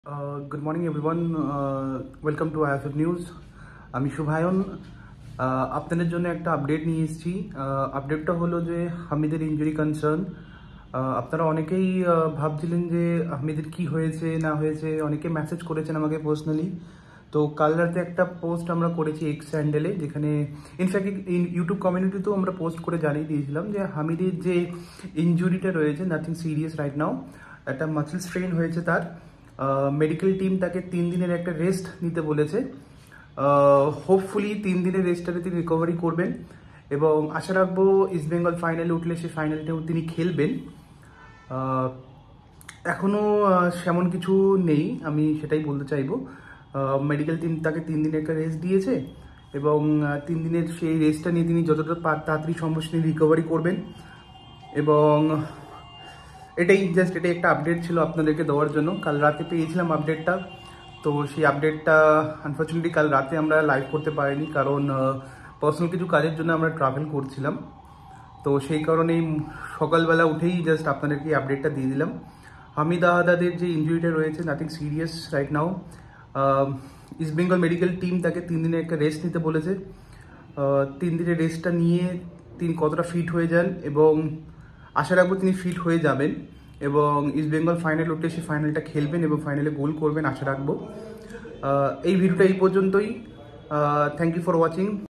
Good morning everyone. Welcome to IFF News. আমি শুভায়ন আপনাদের জন্য একটা আপডেট নিয়ে এসেছি। আপডেটটা হলো যে হামিদের ইনজুরি কনসার্ন। আপনারা অনেকেই ভাবছিলেন যে হামিদের কি হয়েছে না হয়েছে, অনেকে মেসেজ করেছেন আমাকে পার্সোনালি। তো কাল রাতে একটা পোস্ট আমরা করেছি এক্স স্যান্ডেলে, যেখানে ইনফ্যাক্ট ইউটিউব কমিউনিটিতেও আমরা পোস্ট করে জানিয়ে দিয়েছিলাম যে হামিদের যে ইনজুরিটা রয়েছে নাথিং সিরিয়াস রাইট নাও, একটা মাসেল স্ট্রেন হয়েছে তার। মেডিকেল টিম তাকে 3 দিনের একটা রেস্ট নিতে বলেছে। হোপফুলি 3 দিনের রেস্টটাতে তিনি রিকভারি করবেন এবং আশা রাখবো ইস্ট বেঙ্গল ফাইনালে উঠলে সেই ফাইনালটাও তিনি খেলবেন। এখনও সেমন কিছু নেই, আমি সেটাই বলতে চাইবো। মেডিকেল টিম তাকে 3 দিনের একটা রেস্ট দিয়েছে এবং 3 দিনের সেই রেস্টটা নিয়ে তিনি যতটা তাড়াতাড়ি সম্ভব তিনি রিকভারি করবেন। এবং এটাই একটা আপডেট ছিল আপনাদেরকে দেওয়ার জন্য। কাল রাতে পেয়েছিলাম আপডেটটা, তো সেই আপডেটটা আনফর্চুনেটলি কাল রাতে আমরা লাইভ করতে পারিনি, কারণ পার্সোনাল কিছু কাজের জন্য আমরা ট্রাভেল করছিলাম। তো সেই কারণেই সকালবেলা উঠেই আপনাদেরকে এই আপডেটটা দিয়ে দিলাম। হামিদ আহাদাদের যে ইনজুরিটা রয়েছে nothing serious right now. East Bengal medical team তাকে 3 দিনের একটা রেস্ট নিতে বলেছে। 3 দিনের রেস্টটা নিয়ে তিনি কতটা ফিট হয়ে যান এবং আশা রাখবো তিনি ফিট হয়ে যাবেন এবং ইস্ট বেঙ্গল ফাইনাল উঠে সেই ফাইনালটা খেলবেন এবং ফাইনালে গোল করবেন আশা রাখবো। এই ভিডিওটা এই পর্যন্তই। Thank you for watching.